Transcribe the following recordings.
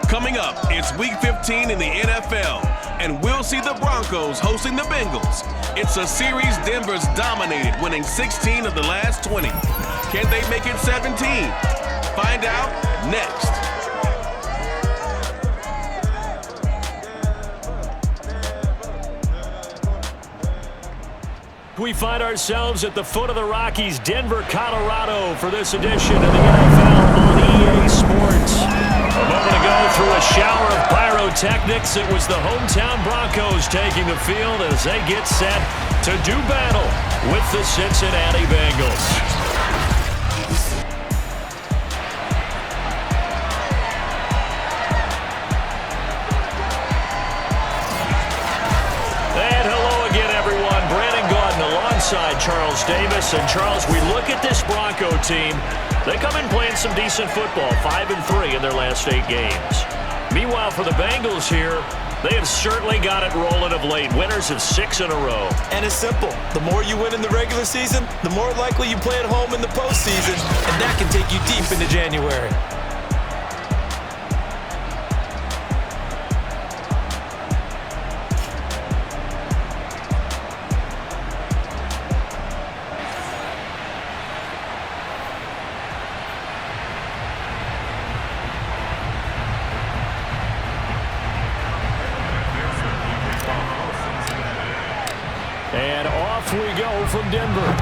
Coming up, it's Week 15 in the NFL, and we'll see the Broncos hosting the Bengals. It's a series Denver's dominated, winning 16 of the last 20. Can they make it 17? Find out next. We find ourselves at the foot of the Rockies, Denver, Colorado, for this edition of the NFL on EA Sports. A moment ago, through a shower of pyrotechnics, it was the hometown Broncos taking the field as they get set to do battle with the Cincinnati Bengals. Alongside Charles Davis. And Charles, we look at this Bronco team. They come in playing some decent football, 5-3 in their last 8 games. Meanwhile, for the Bengals here, they have certainly got it rolling of late. Winners of 6 in a row. And it's simple. The more you win in the regular season, the more likely you play at home in the postseason, and that can take you deep into January. And off we go from Denver.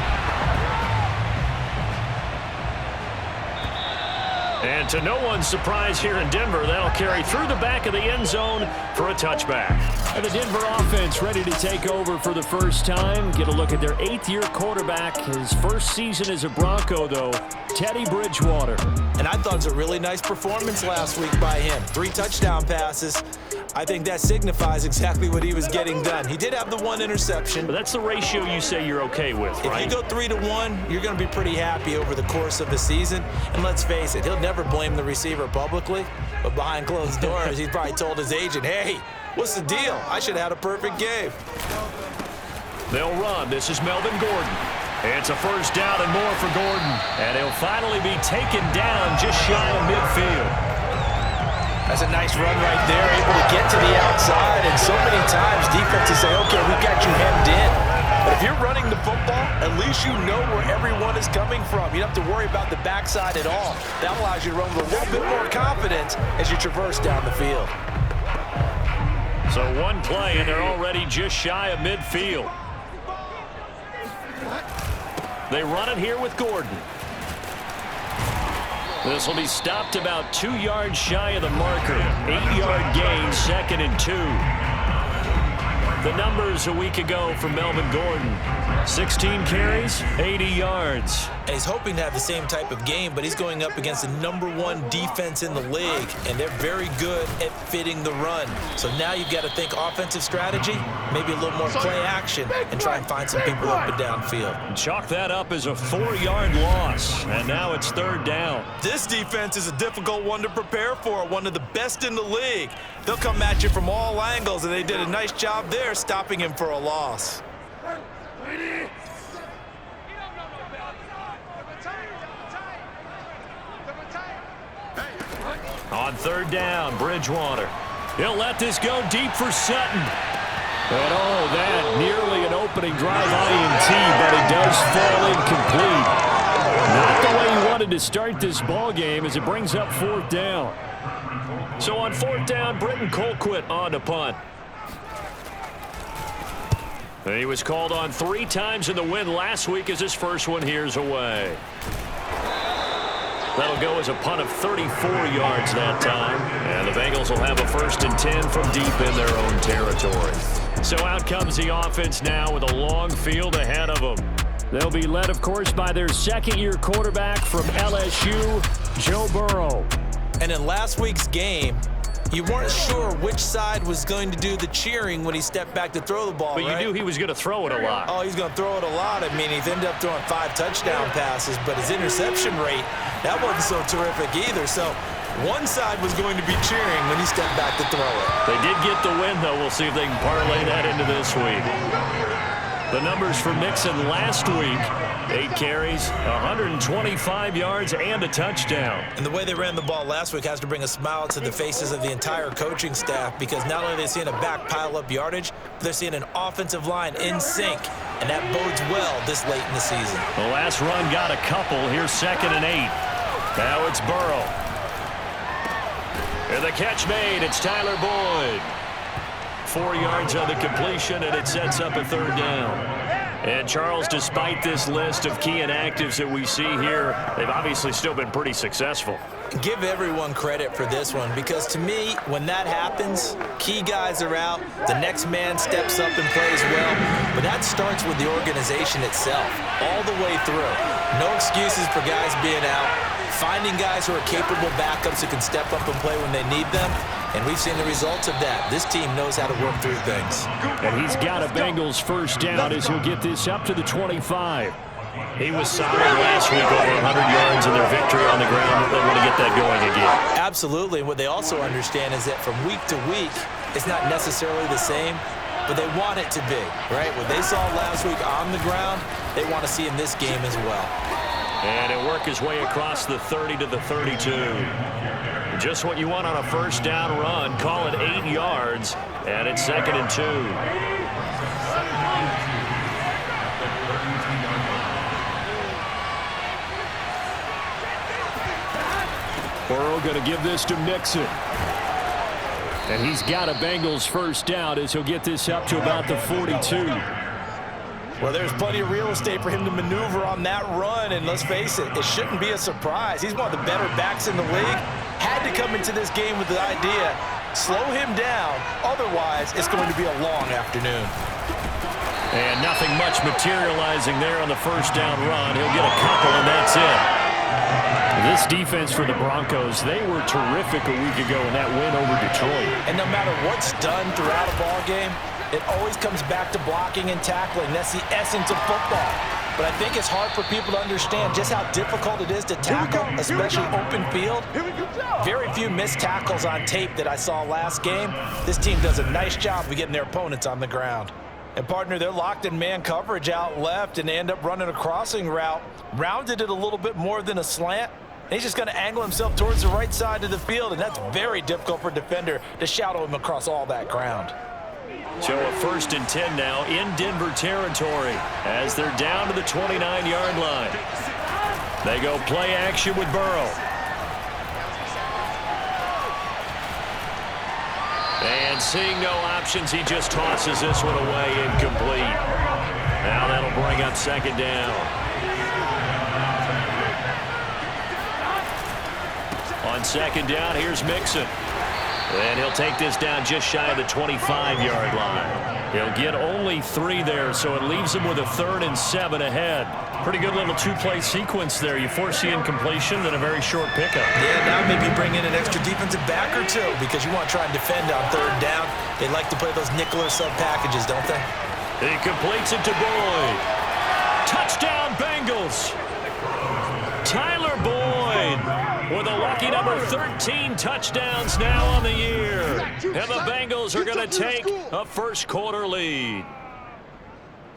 And to no one's surprise here in Denver, that'll carry through the back of the end zone for a touchback. And the Denver offense ready to take over for the first time. Get a look at their 8th-year quarterback. His first season as a Bronco, though, Teddy Bridgewater. And I thought it was a really nice performance last week by him. 3 touchdown passes. I think that signifies exactly what he was getting done. He did have the 1 interception. But that's the ratio you say you're okay with, right? If you go 3-1, you're going to be pretty happy over the course of the season. And let's face it, he'll never blame the receiver publicly. But behind closed doors, he probably told his agent, hey, what's the deal? I should have had a perfect game. They'll run. This is Melvin Gordon. It's a first down and more for Gordon. And he'll finally be taken down just shy of midfield. That's a nice run right there, able to get to the outside. And so many times defenses say, okay, we've got you hemmed in. But if you're running the football, at least you know where everyone is coming from. You don't have to worry about the backside at all. That allows you to run with a little bit more confidence as you traverse down the field. So 1 play, and they're already just shy of midfield. They run it here with Gordon. This will be stopped about 2 yards shy of the marker. 8-yard gain, 2nd and 2. The numbers a week ago for Melvin Gordon. 16 carries, 80 yards. And he's hoping to have the same type of game, but he's going up against the #1 defense in the league, and they're very good at fitting the run. So now you've got to think offensive strategy, maybe a little more play action, and try and find some people up and downfield. Chalk that up as a 4-yard loss, and now it's 3rd down. This defense is a difficult one to prepare for, one of the best in the league. They'll come at you from all angles, and they did a nice job there stopping him for a loss. On 3rd down, Bridgewater. He'll let this go deep for Sutton. And oh, that nearly an opening drive INT, but it does fall incomplete. Not the way he wanted to start this ball game as it brings up 4th down. So on 4th down, Britton Colquitt on to punt. And he was called on 3 times in the win last week as his first one here's away. That'll go as a punt of 34 yards that time. And the Bengals will have a 1st and 10 from deep in their own territory. So out comes the offense now with a long field ahead of them. They'll be led, of course, by their 2nd-year quarterback from LSU, Joe Burrow. And in last week's game, you weren't sure which side was going to do the cheering when he stepped back to throw the ball, But right? you knew he was going to throw it a lot. Oh, he's going to throw it a lot. I mean, he's ended up throwing 5 touchdown passes, but his interception rate, that wasn't so terrific either. So one side was going to be cheering when he stepped back to throw it. They did get the win, though. We'll see if they can parlay that into this week. The numbers for Mixon last week: 8 carries, 125 yards, and a touchdown. And the way they ran the ball last week has to bring a smile to the faces of the entire coaching staff, because not only are they seeing a back pile up yardage, but they're seeing an offensive line in sync, and that bodes well this late in the season. The last run got a couple. Here's 2nd and 8. Now it's Burrow. And the catch made. It's Tyler Boyd. 4 yards on the completion, and it sets up a 3rd down. And, Charles, despite this list of key inactives that we see here, they've obviously still been pretty successful. Give everyone credit for this one, because to me, when that happens, key guys are out, the next man steps up and plays well, but that starts with the organization itself, all the way through. No excuses for guys being out, finding guys who are capable backups who can step up and play when they need them, and we've seen the results of that. This team knows how to work through things. And he's got a Bengals 1st down as he'll get this up to the 25. He was solid last week, over 100 yards in their victory on the ground. They want to get that going again. Absolutely. And what they also understand is that from week to week, it's not necessarily the same, but they want it to be, right? What they saw last week on the ground, they want to see in this game as well. And he'll work his way across the 30 to the 32. Just what you want on a 1st down run. Call it 8 yards, and it's 2nd and 2. Burrow going to give this to Mixon. And he's got a Bengals 1st down as he'll get this up to about the 42. Well, there's plenty of real estate for him to maneuver on that run, and let's face it, it shouldn't be a surprise. He's one of the better backs in the league. Had to come into this game with the idea, slow him down, otherwise it's going to be a long afternoon. And nothing much materializing there on the 1st down run. He'll get a couple, and that's it. This defense for the Broncos, they were terrific a week ago in that win over Detroit. And no matter what's done throughout a ball game, it always comes back to blocking and tackling. That's the essence of football. But I think it's hard for people to understand just how difficult it is to tackle, especially open field. Very few missed tackles on tape that I saw last game. This team does a nice job of getting their opponents on the ground. And, partner, they're locked in man coverage out left, and they end up running a crossing route. Rounded it a little bit more than a slant. And he's just going to angle himself towards the right side of the field, and that's very difficult for a defender to shadow him across all that ground. So a 1st and 10 now in Denver territory as they're down to the 29-yard line. They go play action with Burrow. And seeing no options, he just tosses this one away, incomplete. Now that'll bring up 2nd down. On 2nd down, here's Mixon. And he'll take this down just shy of the 25-yard line. He'll get only 3 there, so it leaves him with a 3rd and 7 ahead. Pretty good little 2-play sequence there. You force the incompletion, then a very short pickup. Yeah, now maybe bring in an extra defensive back or two, because you want to try and defend on 3rd down. They like to play those nickel or sub packages, don't they? He completes it to Boyd. Touchdown, Bengals. Tyler Boyd with a lucky number 13 touchdowns now on the year. And the Bengals are going to take a 1st quarter lead.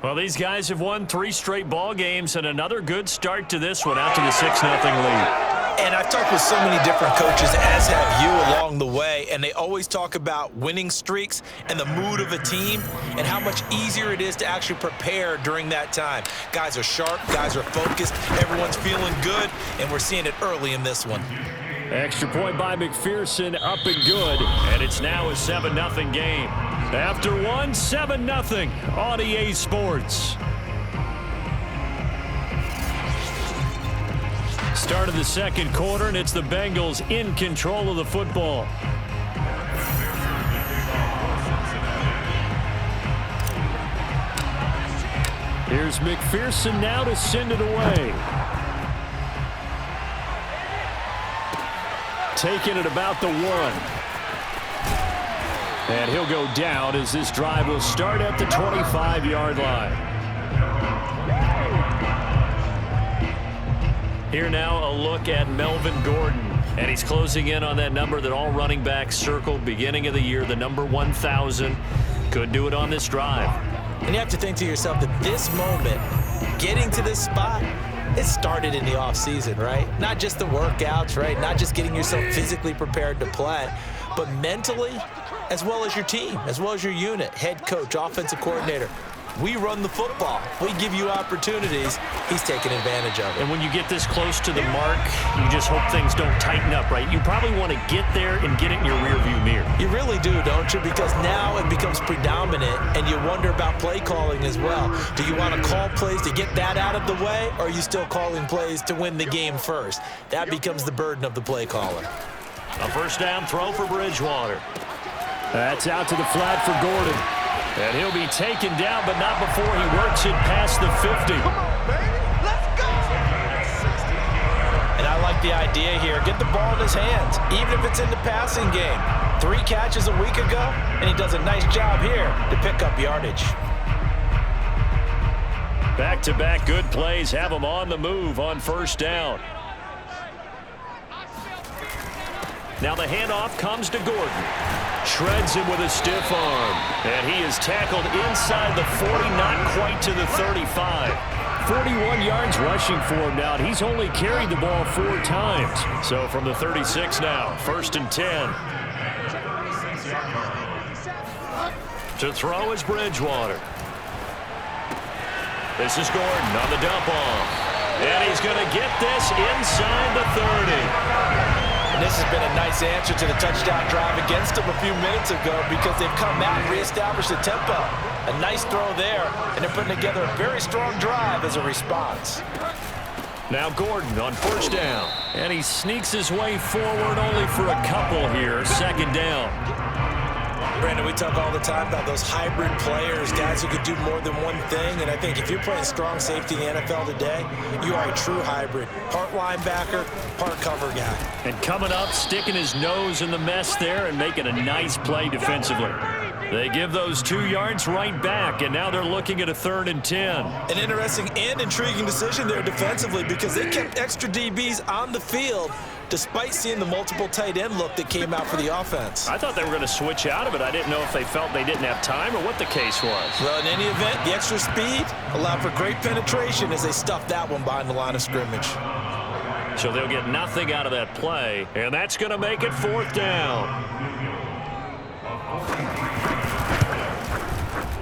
Well, these guys have won 3 straight ball games and another good start to this one out to the 6-0 lead. And I've talked with so many different coaches, as have you, along the way, and they always talk about winning streaks and the mood of a team and how much easier it is to actually prepare during that time. Guys are sharp, guys are focused, everyone's feeling good, and we're seeing it early in this one. Extra point by McPherson, up and good, and it's now a 7-0 game. After one, 7-0 on EA Sports. Start of the 2nd quarter, and it's the Bengals in control of the football. Here's McPherson now to send it away. Taking it about the 1. And he'll go down as this drive will start at the 25-yard line. Here now a look at Melvin Gordon. And he's closing in on that number that all running backs circled beginning of the year, the number 1,000. Could do it on this drive. And you have to think to yourself that this moment, getting to this spot, it started in the offseason, right? Not just the workouts, right? Not just getting yourself physically prepared to play, but mentally, as well as your team, as well as your unit, head coach, offensive coordinator. We run the football. We give you opportunities. He's taking advantage of it. And when you get this close to the mark, you just hope things don't tighten up, right? You probably want to get there and get it in your rearview mirror. You really do, don't you? Because now it becomes predominant, and you wonder about play calling as well. Do you want to call plays to get that out of the way, or are you still calling plays to win the game first? That becomes the burden of the play caller. A first down throw for Bridgewater. That's out to the flat for Gordon. And he'll be taken down, but not before he works it past the 50. Come on, baby. Let's go. And I like the idea here. Get the ball in his hands, even if it's in the passing game. 3 catches a week ago, and he does a nice job here to pick up yardage. Back-to-back good plays have him on the move on first down. Now the handoff comes to Gordon. Shreds him with a stiff arm. And he is tackled inside the 40, not quite to the 35. 41 yards rushing for him now. He's only carried the ball 4 times. So from the 36 now, 1st and 10. To throw is Bridgewater. This is Gordon on the dump off. And he's going to get this inside the 30. And this has been a nice answer to the touchdown drive against them a few minutes ago because they've come out and reestablished the tempo. A nice throw there, and they're putting together a very strong drive as a response. Now Gordon on first down. And he sneaks his way forward only for a couple here. 2nd down. Brandon, we talk all the time about those hybrid players, guys who could do more than one thing. And I think if you're playing strong safety in the NFL today, you are a true hybrid. Part linebacker, part cover guy. And coming up, sticking his nose in the mess there and making a nice play defensively. They give those 2 yards right back, and now they're looking at a 3rd and 10. An interesting and intriguing decision there defensively because they kept extra DBs on the field despite seeing the multiple tight end look that came out for the offense. I thought they were going to switch out of it. I didn't know if they felt they didn't have time or what the case was. Well, in any event, the extra speed allowed for great penetration as they stuffed that one behind the line of scrimmage. So they'll get nothing out of that play, and that's going to make it 4th down.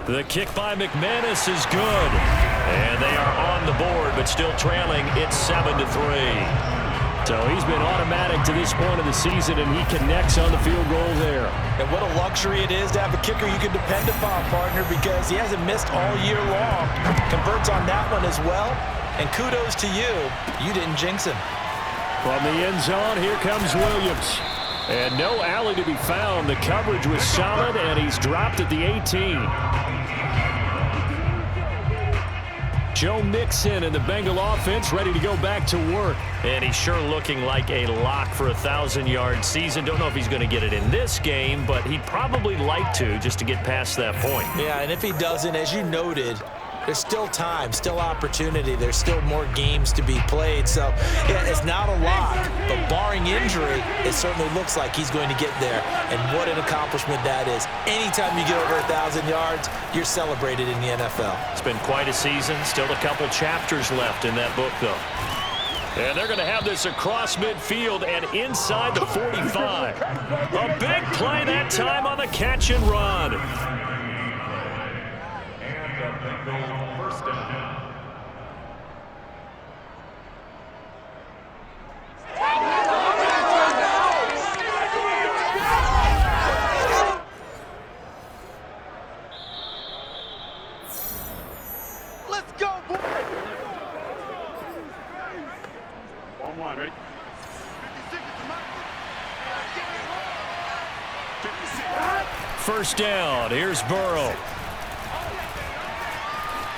The kick by McManus is good. And they are on the board, but still trailing. It's 7-3. So he's been automatic to this point of the season, and he connects on the field goal there. And what a luxury it is to have a kicker you can depend upon, partner, because he hasn't missed all year long. Converts on that one as well. And kudos to you. You didn't jinx him. From the end zone, here comes Williams. And no alley to be found. The coverage was solid, and he's dropped at the 18. Joe Mixon and the Bengal offense ready to go back to work. And he's sure looking like a lock for a 1,000-yard season. Don't know if he's going to get it in this game, but he'd probably like to just to get past that point. Yeah, and if he doesn't, as you noted, there's still time, still opportunity. There's still more games to be played. So, yeah, it's not a lock, but barring injury, it certainly looks like he's going to get there. And what an accomplishment that is. Anytime you get over 1,000 yards, you're celebrated in the NFL. It's been quite a season. Still a couple chapters left in that book, though. And they're going to have this across midfield and inside the 45. A big play that time on the catch and run. First down. Let's go, boys. 1-1, ready? 56. First down. Here's Burrow.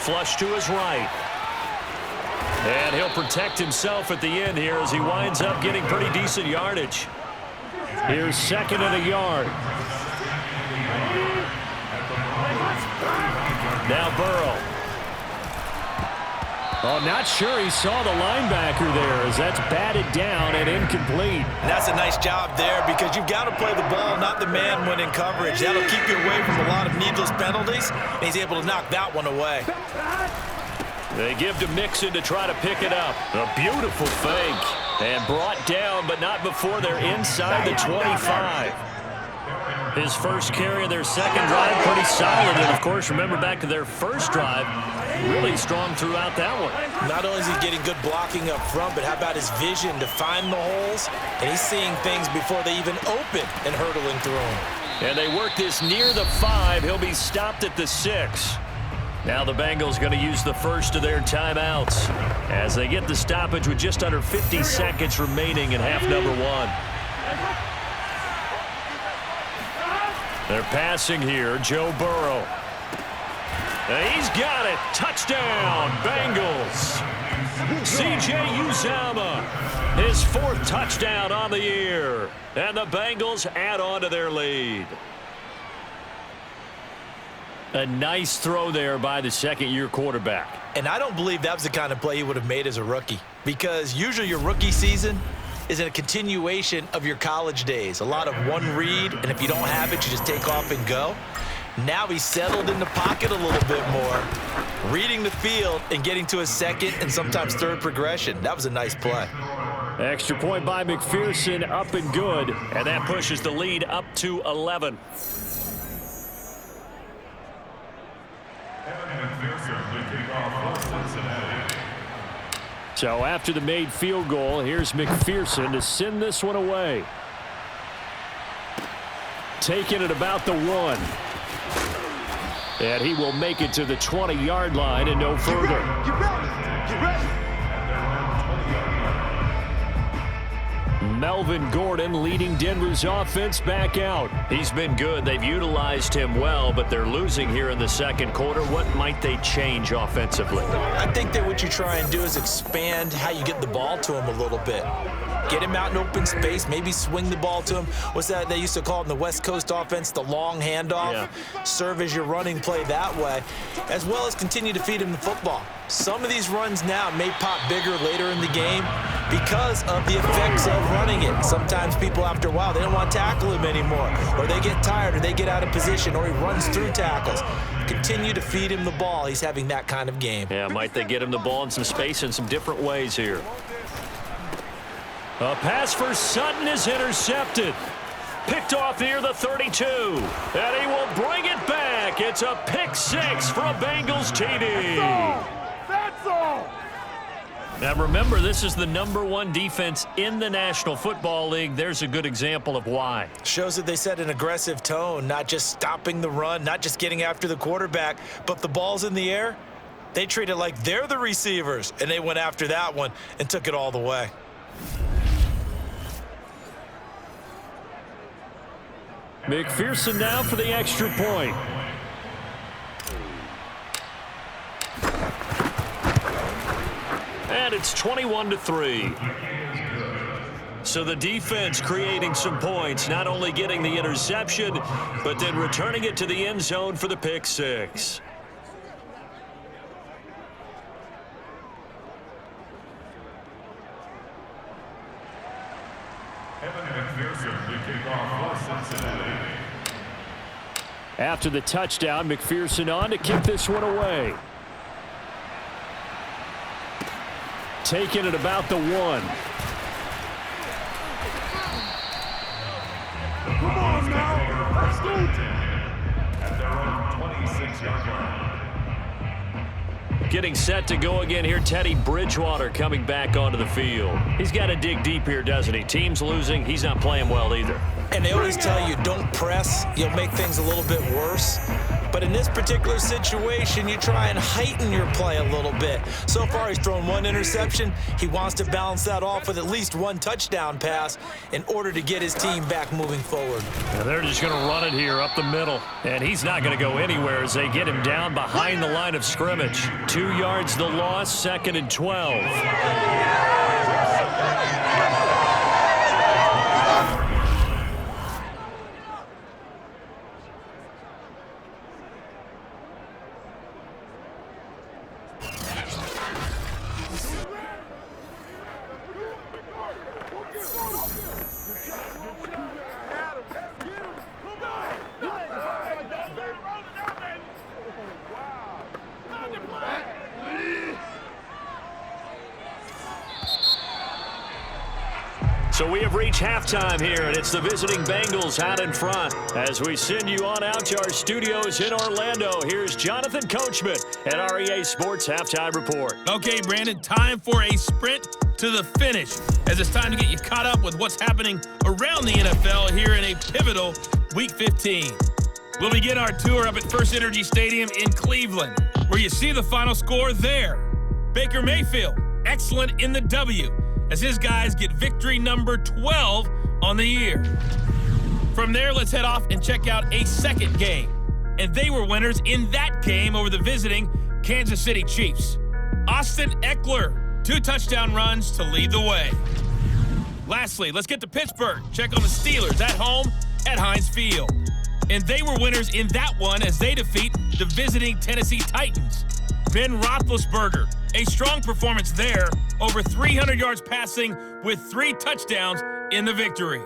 Flush to his right. And he'll protect himself at the end here as he winds up getting pretty decent yardage. Here's 2nd and a yard. Now Burrow. Oh, not sure he saw the linebacker there as that's batted down and incomplete. And that's a nice job there because you've got to play the ball, not the man when in coverage. That'll keep you away from a lot of needless penalties, and he's able to knock that one away. They give to Mixon to try to pick it up. A beautiful fake. And brought down, but not before they're inside the 25. His first carry of their second drive, pretty solid. And, of course, remember back to their first drive, really strong throughout that one. Not only is he getting good blocking up front, but how about his vision to find the holes? And he's seeing things before they even open and hurdling through them. And they work this near the 5. He'll be stopped at the 6. Now the Bengals going to use the first of their timeouts as they get the stoppage with just under 50 seconds remaining in half number 1. They're passing here, Joe Burrow. He's got it. Touchdown, Bengals. C.J. Uzomah, his 4th touchdown on the year. And the Bengals add on to their lead. A nice throw there by the second-year quarterback. And I don't believe that was the kind of play he would have made as a rookie, because usually your rookie season is a continuation of your college days. A lot of one read, and if you don't have it, you just take off and go. Now he's settled in the pocket a little bit more, reading the field and getting to a second and sometimes third progression. That was a nice play. Extra point by McPherson, up and good, and that pushes the lead up to 11. So after the made field goal, here's McPherson to send this one away. Taking it about the 1. And he will make it to the 20-yard line and no further. Get ready. Melvin Gordon leading Denver's offense back out. He's been good. They've utilized him well, but they're losing here in the second quarter. What might they change offensively? I think that what you try and do is expand how you get the ball to him a little bit. Get him out in open space, maybe swing the ball to him. What's that they used to call it in the West Coast offense, the long handoff? Yeah. Serve as your running play that way, as well as continue to feed him the football. Some of these runs now may pop bigger later in the game because of the effects of running it. Sometimes people, after a while, they don't want to tackle him anymore, or they get tired, or they get out of position, or he runs through tackles. Continue to feed him the ball. He's having that kind of game. Yeah, might they get him the ball in some space in some different ways here. A pass for Sutton is intercepted. Picked off near the 32. And he will bring it back. It's a pick 6 for a Bengals TD. That's all. Now remember, this is the #1 defense in the National Football League. There's a good example of why. Shows that they set an aggressive tone, not just stopping the run, not just getting after the quarterback, but the ball's in the air. They treat it like they're the receivers, and they went after that one and took it all the way. McPherson now for the extra point. And it's 21-3. So the defense creating some points, not only getting the interception, but then returning it to the end zone for the pick 6. After the touchdown, McPherson on to kick this one away. Taking it about the 1. Come on now. Let's go. At their own 26-yard line. Getting set to go again here, Teddy Bridgewater coming back onto the field. He's got to dig deep here, doesn't he? Team's losing. He's not playing well either. And they always tell you, don't press. You'll make things a little bit worse. But in this particular situation, you try and heighten your play a little bit. So far, he's thrown 1 interception. He wants to balance that off with at least 1 touchdown pass in order to get his team back moving forward. Now they're just going to run it here up the middle. And he's not going to go anywhere as they get him down behind the line of scrimmage. 2 yards the loss, 2nd and 12. So we have reached halftime here, and it's the visiting Bengals out in front. As we send you on out to our studios in Orlando, here's Jonathan Coachman at REA Sports Halftime Report. Okay, Brandon, time for a sprint to the finish, as it's time to get you caught up with what's happening around the NFL here in a pivotal Week 15. We'll begin our tour up at First Energy Stadium in Cleveland, where you see the final score there. Baker Mayfield, excellent in the W, as his guys get victory number 12 on the year. From there, let's head off and check out a second game. And they were winners in that game over the visiting Kansas City Chiefs. Austin Eckler, 2 touchdown runs to lead the way. Lastly, let's get to Pittsburgh. Check on the Steelers at home at Heinz Field. And they were winners in that one as they defeat the visiting Tennessee Titans. Ben Roethlisberger, a strong performance there, over 300 yards passing with 3 touchdowns in the victory.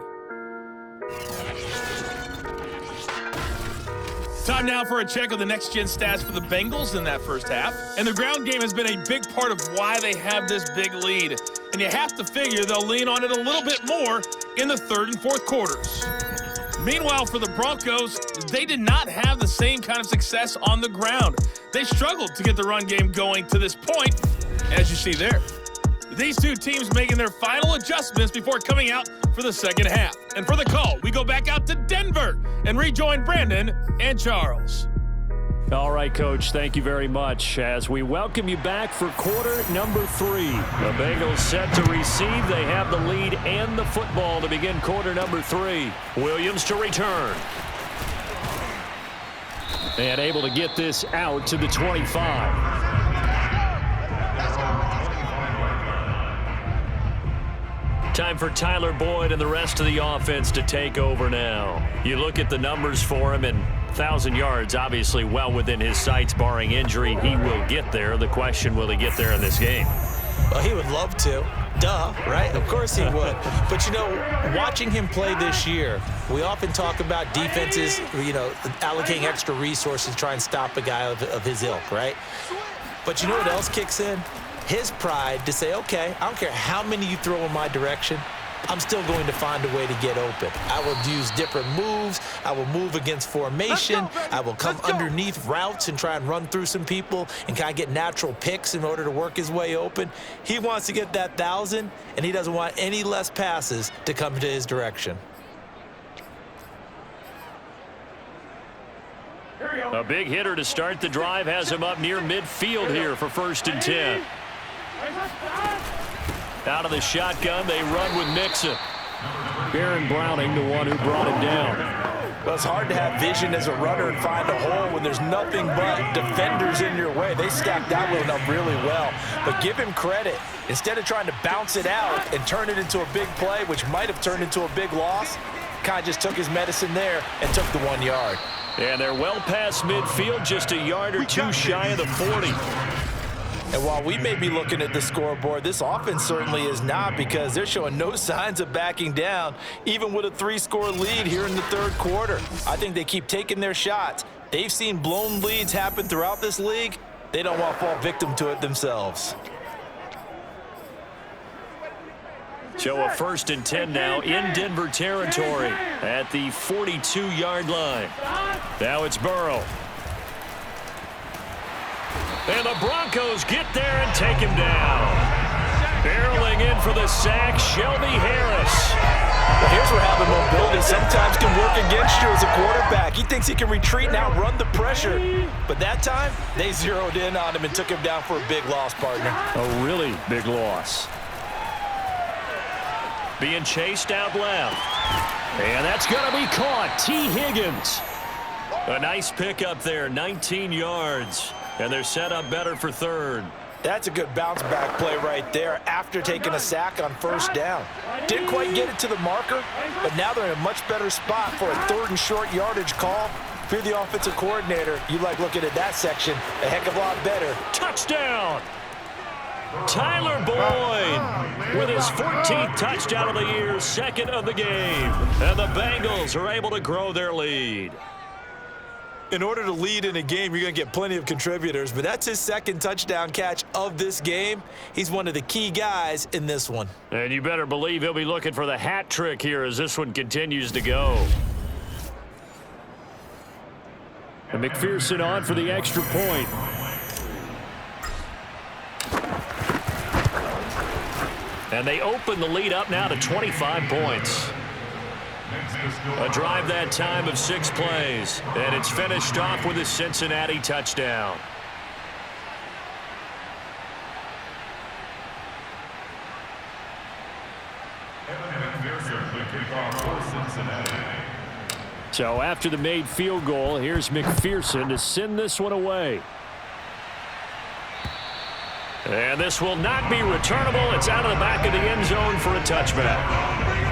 Time now for a check of the next-gen stats for the Bengals in that first half. And the ground game has been a big part of why they have this big lead. And you have to figure they'll lean on it a little bit more in the third and fourth quarters. Meanwhile, for the Broncos, they did not have the same kind of success on the ground. They struggled to get the run game going to this point, as you see there. These two teams making their final adjustments before coming out for the second half. And for the call, we go back out to Denver and rejoin Brandon and Charles. All right, Coach, thank you very much. As we welcome you back for quarter number 3. The Bengals set to receive. They have the lead and the football to begin quarter number 3. Williams to return. And able to get this out to the 25. Time for Tyler Boyd and the rest of the offense to take over now. You look at the numbers for him, and 1,000 yards obviously well within his sights, barring injury. He will get there. The question, will he get there in this game? Well, he would love to. Duh, right? Of course he would. But, you know, watching him play this year, we often talk about defenses, you know, allocating extra resources to try and stop a guy of his ilk, right? But you know what else kicks in? His pride to say, okay, I don't care how many you throw in my direction, I'm still going to find a way to get open. I will use different moves. I will move against formation. I will come underneath routes and try and run through some people and kind of get natural picks in order to work his way open. He wants to get that 1,000, and he doesn't want any less passes to come to his direction. A big hitter to start the drive has him up near midfield here for 1st and 10. Out of the shotgun, they run with Mixon. Baron Browning, the one who brought him down. Well, it's hard to have vision as a runner and find a hole when there's nothing but defenders in your way. They stacked that one up really well. But give him credit. Instead of trying to bounce it out and turn it into a big play, which might have turned into a big loss, kind of just took his medicine there and took the 1 yard. And they're well past midfield, just a yard or 2 shy of the 40. And while we may be looking at the scoreboard, this offense certainly is not, because they're showing no signs of backing down, even with a 3-score lead here in the third quarter. I think they keep taking their shots. They've seen blown leads happen throughout this league. They don't want to fall victim to it themselves. So a 1st and 10 now in Denver territory at the 42-yard line. Now it's Burrow. And the Broncos get there and take him down. Barreling in for the sack, Shelby Harris. Well, here's where having mobility sometimes can work against you as a quarterback. He thinks he can retreat and outrun the pressure. But that time, they zeroed in on him and took him down for a big loss, partner. A really big loss. Being chased out left. And that's going to be caught. T. Higgins. A nice pickup there, 19 yards. And they're set up better for 3rd. That's a good bounce-back play right there after taking a sack on 1st down. Didn't quite get it to the marker, but now they're in a much better spot for a 3rd and short yardage call. If you're the offensive coordinator, you like looking at that section a heck of a lot better. Touchdown! Tyler Boyd with his 14th touchdown of the year, 2nd of the game. And the Bengals are able to grow their lead. in order to lead in a game, you're going to get plenty of contributors, but that's his second touchdown catch of this game. He's one of the key guys in this one. And you better believe he'll be looking for the hat trick here as this one continues to go. And McPherson on for the extra point. And they open the lead up now to 25 points. A drive that time of 6 plays. And it's finished off with a Cincinnati touchdown. So after the made field goal, here's McPherson to send this one away. And this will not be returnable. It's out of the back of the end zone for a touchback.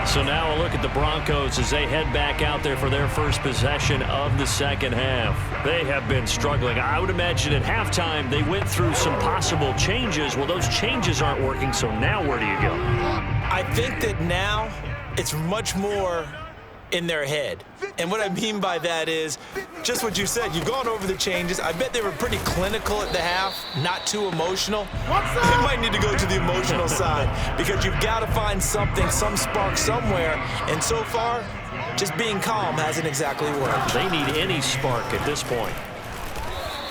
So now a look at the Broncos as they head back out there for their first possession of the second half. They have been struggling. I would imagine at halftime they went through some possible changes. Well, those changes aren't working, so now where do you go? I think that now it's much more in their head. And what I mean by that is just what you said. You've gone over the changes. I bet they were pretty clinical at the half, not too emotional. They might need to go to the emotional side because you've got to find something, some spark somewhere. And so far, just being calm hasn't exactly worked. They need any spark at this point.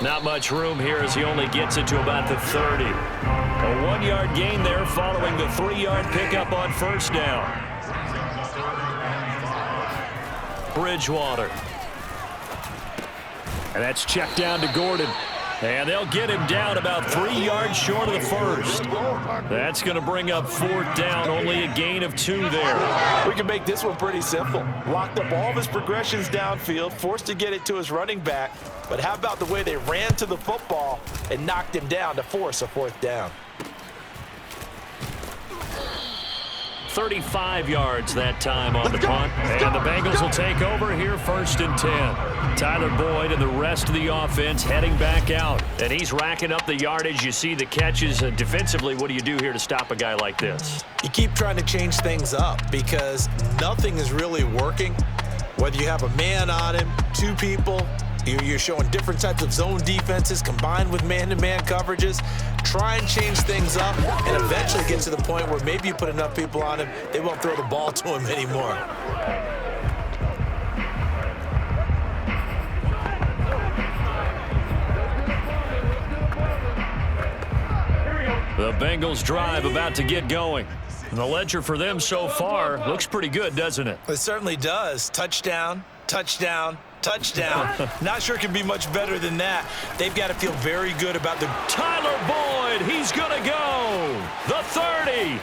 Not much room here as he only gets it to about the 30. A 1-yard gain there following the 3-yard pickup on first down. Bridgewater. And that's checked down to Gordon. And they'll get him down about 3 yards short of the first. That's going to bring up 4th down, only a gain of 2 there. We can make this one pretty simple. Locked up all of his progressions downfield, forced to get it to his running back. But how about the way they ran to the football and knocked him down to force a 4th down? 35 yards that time on the punt. And the Bengals will take over here 1st and 10. Tyler Boyd and the rest of the offense heading back out. And he's racking up the yardage. You see the catches. And defensively, what do you do here to stop a guy like this? You keep trying to change things up because nothing is really working. Whether you have a man on him, 2 people, you're showing different types of zone defenses combined with man-to-man coverages. Try and change things up and eventually get to the point where maybe you put enough people on him, they won't throw the ball to him anymore. The Bengals drive about to get going. And the ledger for them so far looks pretty good, doesn't it? It certainly does. Touchdown, touchdown, touchdown. Not sure it can be much better than that. They've got to feel very good about the... Tyler Boyd, he's going to go. The 30,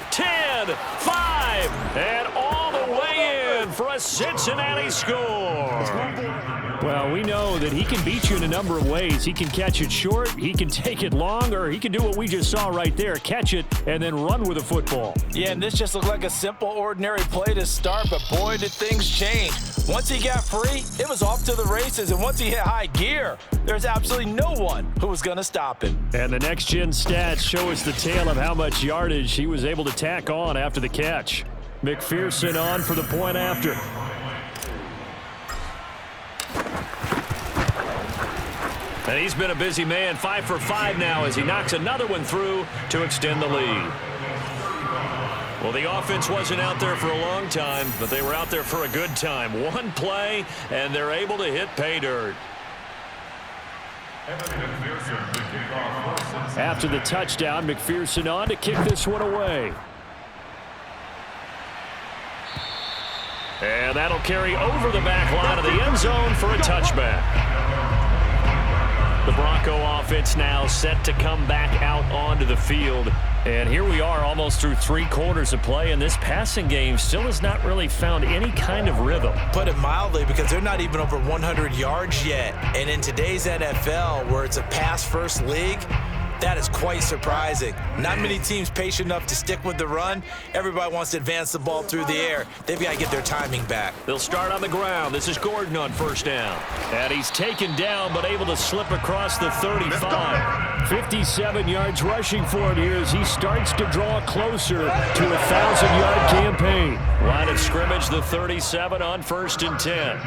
10, 5, and all the way in for a Cincinnati score. Well, we know that he can beat you in a number of ways. He can catch it short, he can take it long, or he can do what we just saw right there, catch it and then run with the football. Yeah, and this just looked like a simple, ordinary play to start, but boy, did things change. Once he got free, it was off to the races, and once he hit high gear, there's absolutely no one who was going to stop him. And the next-gen stats show us the tale of how much yardage he was able to tack on after the catch. McPherson on for the point after. And he's been a busy man, 5 for 5 now as he knocks another one through to extend the lead. Well, the offense wasn't out there for a long time, but they were out there for a good time. One play, and they're able to hit pay dirt. After the touchdown, McPherson on to kick this one away. And that'll carry over the back line of the end zone for a touchback. The Bronco offense now set to come back out onto the field. And here we are almost through 3 quarters of play, and this passing game still has not really found any kind of rhythm. Put it mildly, because they're not even over 100 yards yet. And in today's NFL, where it's a pass-first league, That is quite surprising. Not many teams patient enough to stick with the run. Everybody wants to advance the ball through the air. They've got to get their timing back. They'll start on the ground. This is Gordon on first down. And he's taken down but able to slip across the 35. 57 yards rushing for him here as he starts to draw closer to a 1,000-yard campaign. Line of scrimmage, the 37 on 1st and 10.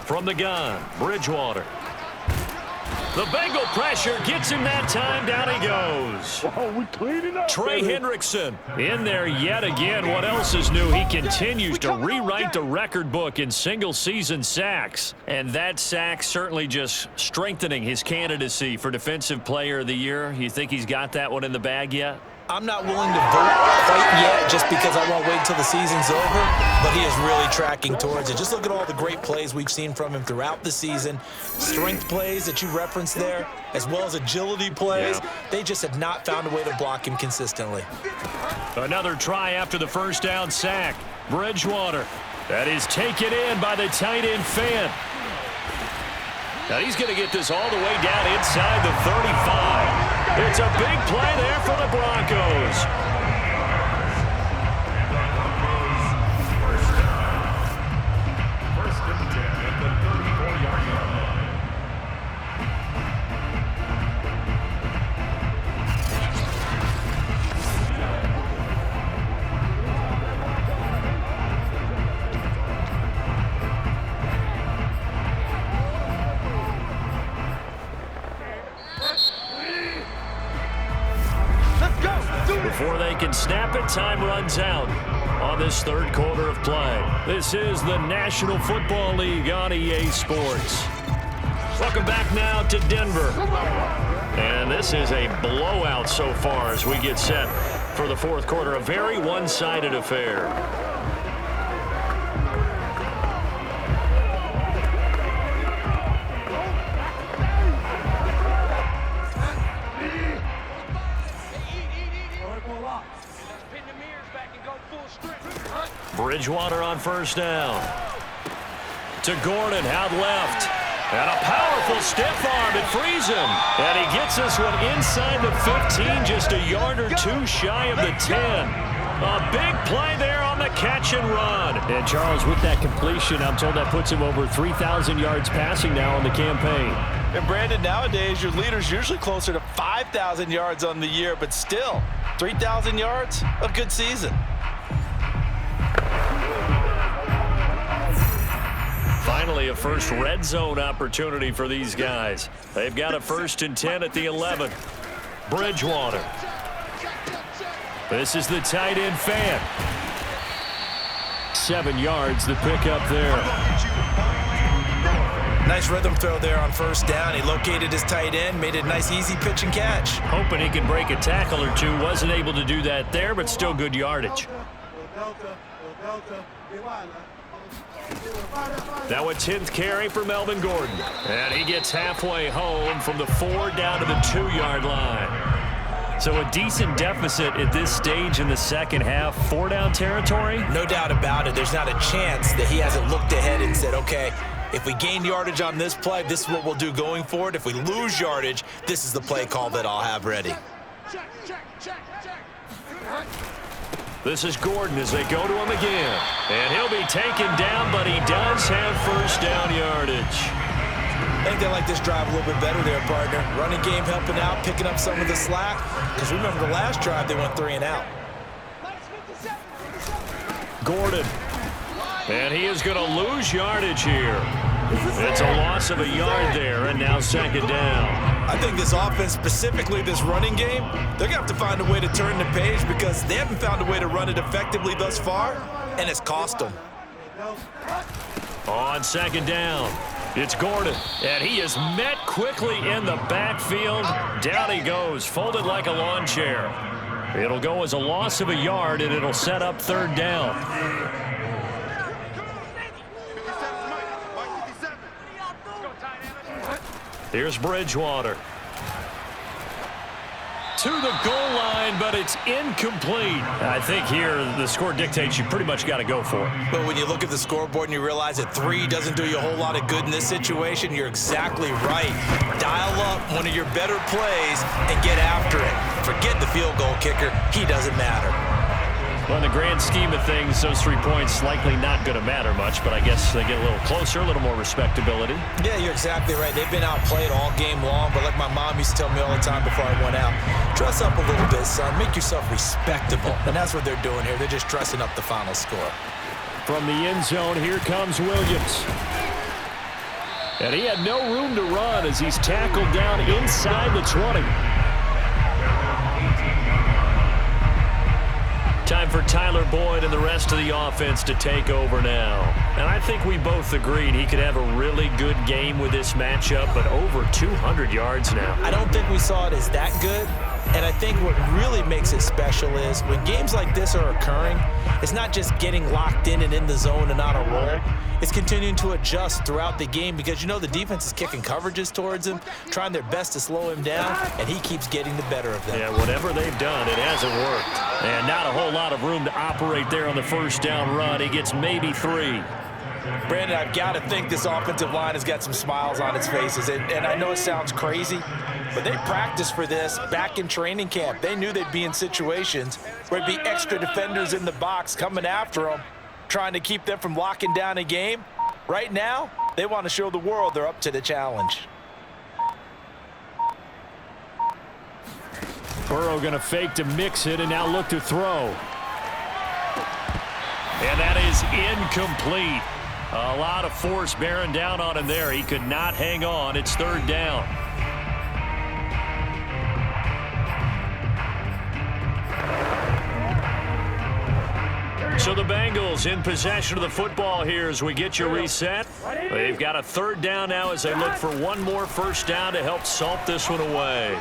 From the gun, Bridgewater. The Bengal pressure gets him that time. Down he goes. Oh, we cleaning up. Trey Hendrickson in there yet again. What else is new? He continues to rewrite the record book in single-season sacks. And that sack certainly just strengthening his candidacy for Defensive Player of the Year. You think he's got that one in the bag yet? I'm not willing to vote quite yet just because I won't wait until the season's over, but he is really tracking towards it. Just look at all the great plays we've seen from him throughout the season. Strength plays that you referenced there, as well as agility plays. Yeah. They just have not found a way to block him consistently. Another try after the first down sack. Bridgewater. That is taken in by the tight end Fant. Now he's going to get this all the way down inside the 35. It's a big play there for the Broncos. First and 10 at the 34-yard line. Before they can snap it, time runs out on this third quarter of play. This is the National Football League on EA Sports. Welcome back now to Denver. And this is a blowout so far as we get set for the fourth quarter. A very one-sided affair. Bridgewater on first down. To Gordon, out left. And a powerful stiff arm. It frees him. And he gets this one inside the 15, just a yard or two shy of the 10. A big play there on the catch and run. And Charles, with that completion, I'm told that puts him over 3,000 yards passing now on the campaign. And Brandon, nowadays your leader's usually closer to 5,000 yards on the year, but still, 3,000 yards, a good season. Finally, a first red zone opportunity for these guys. They've got a 1st and 10 at the 11. Bridgewater. This is the tight end Fant. 7 yards, the pickup there. Nice rhythm throw there on first down. He located his tight end, made it a nice, easy pitch and catch. Hoping he can break a tackle or two. Wasn't able to do that there, but still good yardage. Now a 10th carry for Melvin Gordon. And he gets halfway home from the 4 down to the 2-yard line. So a decent deficit at this stage in the second half. 4-down territory? No doubt about it. There's not a chance that he hasn't looked ahead and said, okay, if we gain yardage on this play, this is what we'll do going forward. If we lose yardage, this is the play call that I'll have ready. This is Gordon as they go to him again. And he'll be taken down, but he does have first down yardage. I think they like this drive a little bit better there, partner. Running game helping out, picking up some of the slack. Because remember the last drive, they went 3 and out. Gordon. And he is going to lose yardage here. It's a loss of a yard there, and now second down. I think this offense, specifically this running game, they're going to have to find a way to turn the page because they haven't found a way to run it effectively thus far, and it's cost them. On second down, it's Gordon, and he is met quickly in the backfield. Down he goes, folded like a lawn chair. It'll go as a loss of a yard, and it'll set up third down. Here's Bridgewater. to the goal line, but it's incomplete. I think here the score dictates you pretty much got to go for it. But when you look at the scoreboard and you realize that 3 doesn't do you a whole lot of good in this situation, you're exactly right. Dial up one of your better plays and get after it. Forget the field goal kicker. He doesn't matter. Well, in the grand scheme of things, those 3 points likely not going to matter much, but I guess they get a little closer, a little more respectability. Yeah, you're exactly right. They've been outplayed all game long, but like my mom used to tell me all the time before I went out, dress up a little bit, son. Make yourself respectable. And that's what they're doing here. They're just dressing up the final score. From the end zone, here comes Williams. And he had no room to run as he's tackled down inside the 20. Time for Tyler Boyd and the rest of the offense to take over now. And I think we both agreed he could have a really good game with this matchup, but over 200 yards now. I don't think we saw it as that good. And I think what really makes it special is when games like this are occurring, it's not just getting locked in and in the zone and on a roll. It's continuing to adjust throughout the game because, you know, the defense is kicking coverages towards him, trying their best to slow him down, and he keeps getting the better of them. Yeah, whatever they've done, it hasn't worked. And not a whole lot of room to operate there on the first down run. He gets maybe 3. Brandon, I've got to think this offensive line has got some smiles on its faces. And I know it sounds crazy, but they practiced for this back in training camp. They knew they'd be in situations where it'd be extra defenders in the box coming after them, trying to keep them from locking down a game. Right now, they want to show the world they're up to the challenge. Burrow going to fake to mix it and now look to throw. And that is incomplete. A lot of force bearing down on him there. He could not hang on. It's 3rd down. So the Bengals in possession of the football here as we get you reset. They've got a 3rd down now as they look for one more first down to help salt this one away.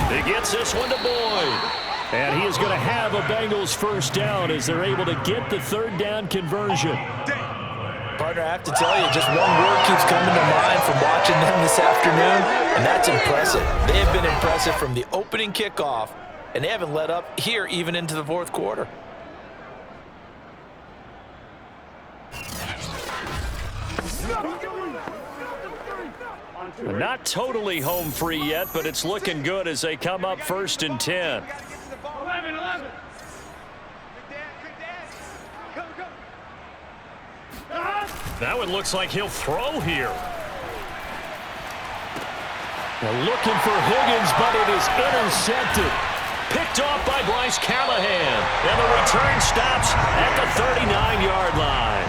He gets this one to Boyd. And he is going to have a Bengals first down as they're able to get the 3rd down conversion. Partner, I have to tell you, just one word keeps coming to mind from watching them this afternoon, and that's impressive. They have been impressive from the opening kickoff, and they haven't let up here even into the 4th quarter. Not totally home free yet, but it's looking good as they come up 1st and 10. 11. That one looks like he'll throw here. They're looking for Higgins, but it is intercepted. Picked off by Bryce Callahan. And the return stops at the 39-yard line.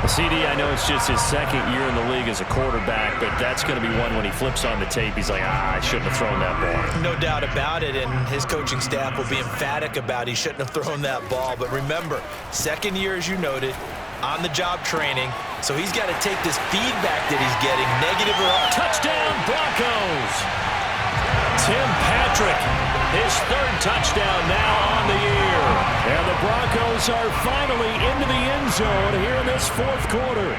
CD, I know it's just his 2nd year in the league as a quarterback, but that's going to be one when he flips on the tape, he's like, I shouldn't have thrown that ball. No doubt about it, and his coaching staff will be emphatic about he shouldn't have thrown that ball. But remember, 2nd year, as you noted, on-the-job training, so he's got to take this feedback that he's getting, negative or up. Touchdown, Broncos! Tim Patrick, his 3rd touchdown now on the year. And the Broncos are finally into the end zone here in this 4th quarter.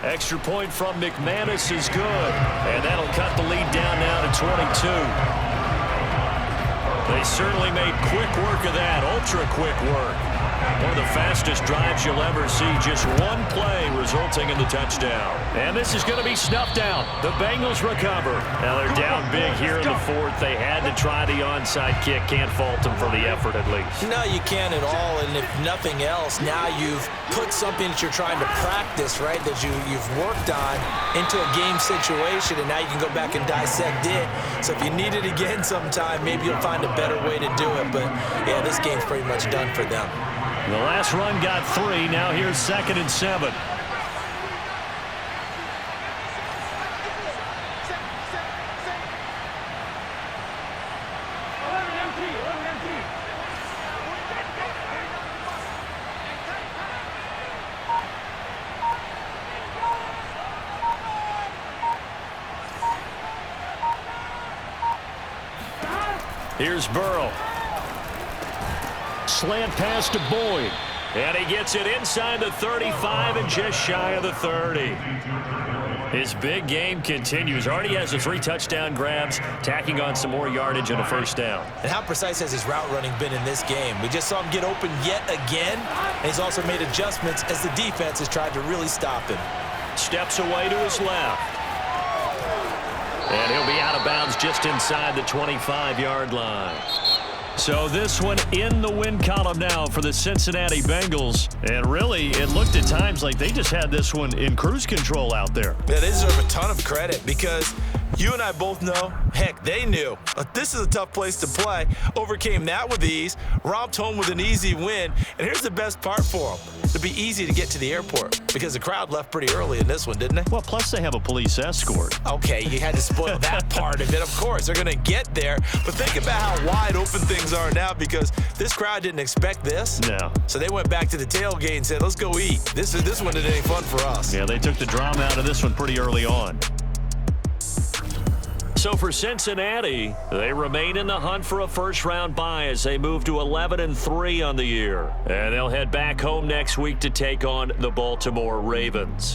Extra point from McManus is good. And that'll cut the lead down now to 22. They certainly made quick work of that, ultra quick work. One of the fastest drives you'll ever see, just one play resulting in the touchdown. And this is going to be snuffed out. The Bengals recover. Now they're down big here in the 4th. They had to try the onside kick. Can't fault them for the effort at least. No, you can't at all. And if nothing else, now you've put something that you're trying to practice, right, that you've worked on into a game situation, and now you can go back and dissect it. So if you need it again sometime, maybe you'll find a better way to do it. But, yeah, this game's pretty much done for them. The last run got 3. Now here's 2nd and 7. Here's Burrow. Slant pass to Boyd. And he gets it inside the 35 and just shy of the 30. His big game continues. Already has the 3 touchdown grabs, tacking on some more yardage and a first down. And how precise has his route running been in this game? We just saw him get open yet again, and he's also made adjustments as the defense has tried to really stop him. Steps away to his left. And he'll be out of bounds just inside the 25-yard line. So this one in the win column now for the Cincinnati Bengals. And really, it looked at times like they just had this one in cruise control out there. Yeah, they deserve a ton of credit because you and I both know, heck, they knew. This is a tough place to play. Overcame that with ease, romped home with an easy win. And here's the best part for them. It'd be easy to get to the airport because the crowd left pretty early in this one, didn't they? Well, plus they have a police escort. Okay, you had to spoil that part of it. Of course, they're going to get there. But think about how wide open things are now because this crowd didn't expect this. No. So they went back to the tailgate and said, let's go eat. This one isn't any fun for us. Yeah, they took the drama out of this one pretty early on. So for Cincinnati, they remain in the hunt for a first-round bye as they move to 11-3 on the year. And they'll head back home next week to take on the Baltimore Ravens.